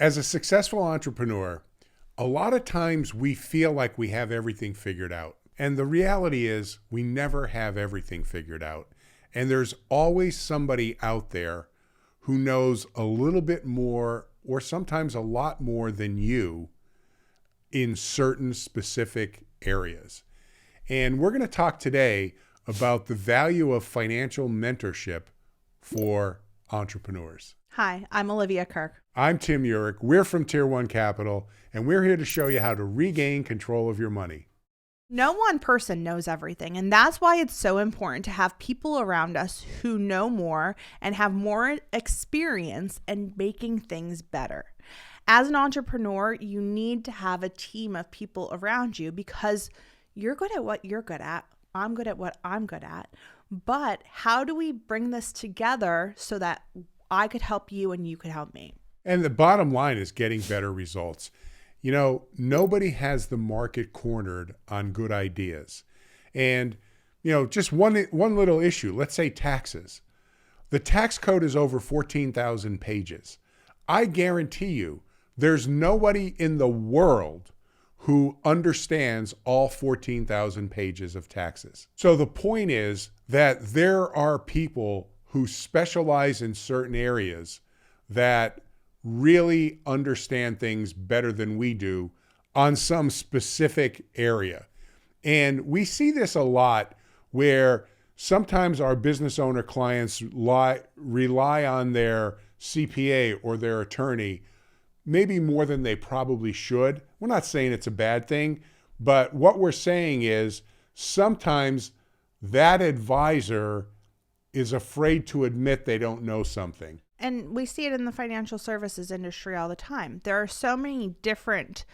As a successful entrepreneur, a lot of times we feel like we have everything figured out. And the reality is we never have everything figured out. And there's always somebody out there who knows a little bit more or sometimes a lot more than you in certain specific areas. And we're going to talk today about the value of financial mentorship for entrepreneurs. Hi, I'm Olivia Kirk. I'm Tim Urich. We're from Tier 1 Capital, and we're here to show you how to regain control of your money. No one person knows everything, and that's why it's so important to have people around us who know more and have more experience in making things better. As an entrepreneur, you need to have a team of people around you because you're good at what you're good at. I'm good at what I'm good at. But how do we bring this together so that I could help you and you could help me? And the bottom line is getting better results. You know, nobody has the market cornered on good ideas. And, you know, just one little issue, let's say taxes. The tax code is over 14,000 pages. I guarantee you there's nobody in the world who understands all 14,000 pages of taxes. So the point is that there are people who specialize in certain areas that really understand things better than we do on some specific area. And we see this a lot where sometimes our business owner clients rely on their CPA or their attorney maybe more than they probably should. We're not saying it's a bad thing, but what we're saying is sometimes that advisor is afraid to admit they don't know something. And we see it in the financial services industry all the time. There are so many different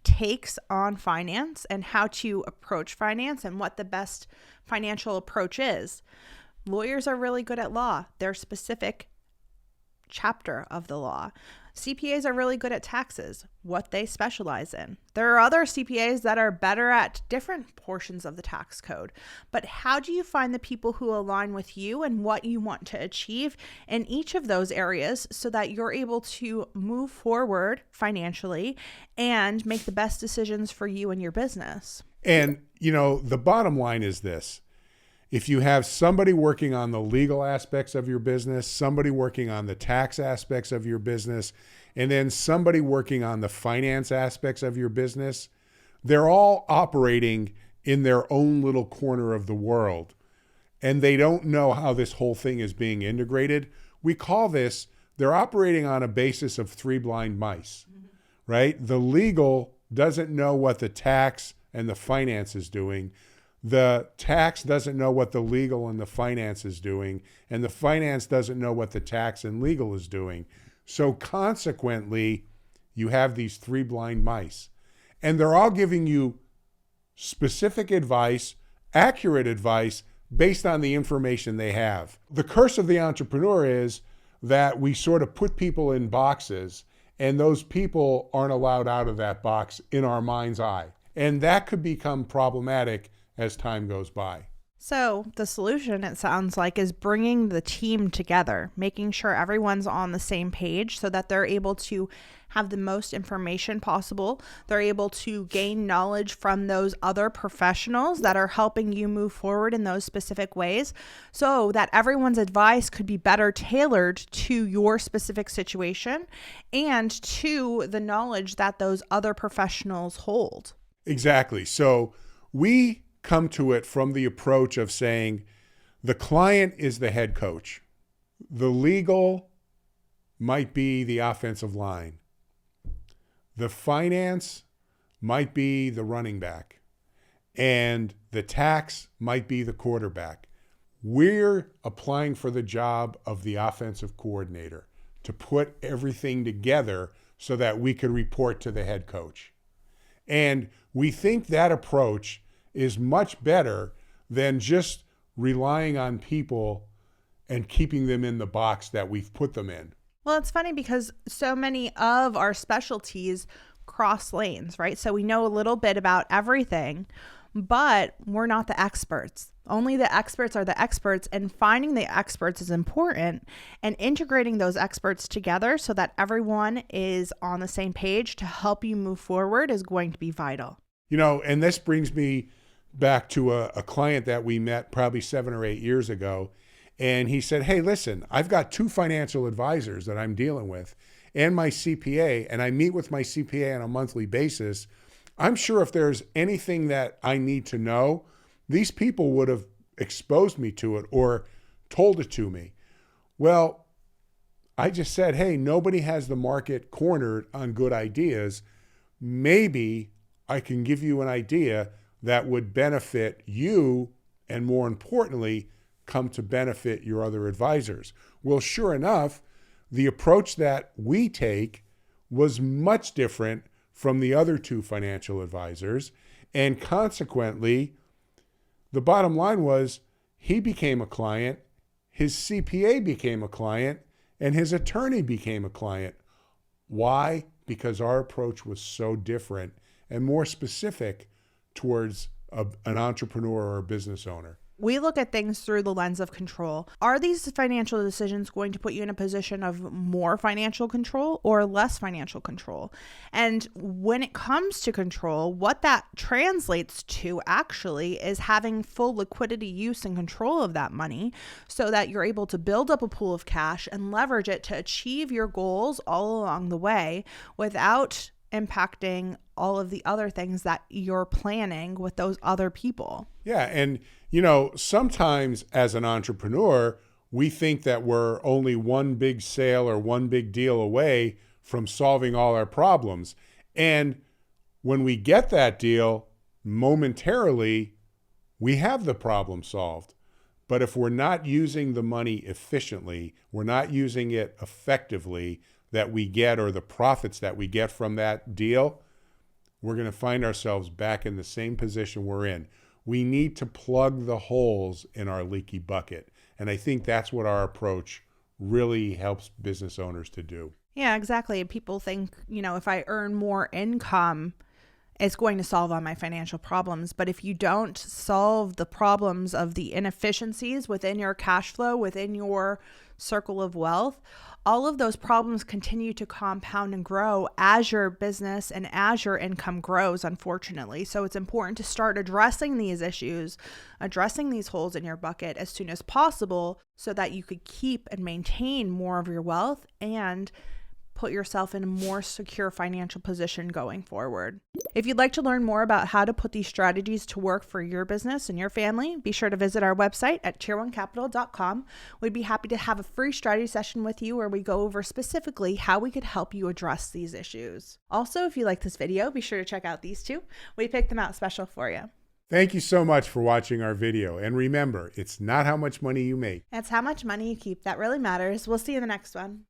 takes on finance and how to approach finance and what the best financial approach is. Lawyers are really good at law, their specific chapter of the law. CPAs are really good at taxes, what they specialize in. There are other CPAs that are better at different portions of the tax code. But how do you find the people who align with you and what you want to achieve in each of those areas so that you're able to move forward financially and make the best decisions for you and your business? And, you know, the bottom line is this. If you have somebody working on the legal aspects of your business, somebody working on the tax aspects of your business, and then somebody working on the finance aspects of your business, they're all operating in their own little corner of the world, and they don't know how this whole thing is being integrated. We call this, they're operating on a basis of three blind mice, right? The legal doesn't know what the tax and the finance is doing. The tax doesn't know what the legal and the finance is doing, and the finance doesn't know what the tax and legal is doing. So consequently, you have these three blind mice, and they're all giving you specific advice, accurate advice based on the information they have. The curse of the entrepreneur is that we sort of put people in boxes, and those people aren't allowed out of that box in our mind's eye. And that could become problematic as time goes by. So the solution, it sounds like, is bringing the team together, making sure everyone's on the same page so that they're able to have the most information possible. They're able to gain knowledge from those other professionals that are helping you move forward in those specific ways so that everyone's advice could be better tailored to your specific situation and to the knowledge that those other professionals hold. Exactly. So we come to it from the approach of saying the client is the head coach. The legal might be the offensive line. The finance might be the running back. And the tax might be the quarterback. We're applying for the job of the offensive coordinator to put everything together so that we could report to the head coach. And we think that approach is much better than just relying on people and keeping them in the box that we've put them in. Well, it's funny because so many of our specialties cross lanes, right? So we know a little bit about everything, but we're not the experts. Only the experts are the experts, and finding the experts is important, and integrating those experts together so that everyone is on the same page to help you move forward is going to be vital. And this brings me back to a client that we met probably 7 or 8 years ago. And he said, hey, listen, I've got 2 financial advisors that I'm dealing with and my CPA, and I meet with my CPA on a monthly basis. I'm sure if there's anything that I need to know, these people would have exposed me to it or told it to me. Well, I just said, hey, nobody has the market cornered on good ideas. Maybe I can give you an idea that would benefit you, and more importantly, come to benefit your other advisors. Well, sure enough, the approach that we take was much different from the other 2 financial advisors. And consequently, the bottom line was he became a client, his CPA became a client, and his attorney became a client. Why? Because our approach was so different and more specific towards an entrepreneur or a business owner. We look at things through the lens of control. Are these financial decisions going to put you in a position of more financial control or less financial control? And when it comes to control, what that translates to actually is having full liquidity use and control of that money so that you're able to build up a pool of cash and leverage it to achieve your goals all along the way without impacting all of the other things that you're planning with those other people. Yeah. And, sometimes as an entrepreneur, we think that we're only one big sale or one big deal away from solving all our problems. And when we get that deal, momentarily, we have the problem solved. But if we're not using the money efficiently, we're not using it effectively that we get, or the profits that we get from that deal, we're going to find ourselves back in the same position we're in. We need to plug the holes in our leaky bucket. And I think that's what our approach really helps business owners to do. Yeah, exactly. People think, if I earn more income, it's going to solve all my financial problems. But if you don't solve the problems of the inefficiencies within your cash flow, within your circle of wealth, all of those problems continue to compound and grow as your business and as your income grows, unfortunately. So it's important to start addressing these issues, addressing these holes in your bucket as soon as possible so that you could keep and maintain more of your wealth and put yourself in a more secure financial position going forward. If you'd like to learn more about how to put these strategies to work for your business and your family, be sure to visit our website at tier1capital.com. We'd be happy to have a free strategy session with you where we go over specifically how we could help you address these issues. Also, if you like this video, be sure to check out these 2. We picked them out special for you. Thank you so much for watching our video. And remember, it's not how much money you make. It's how much money you keep that really matters. We'll see you in the next one.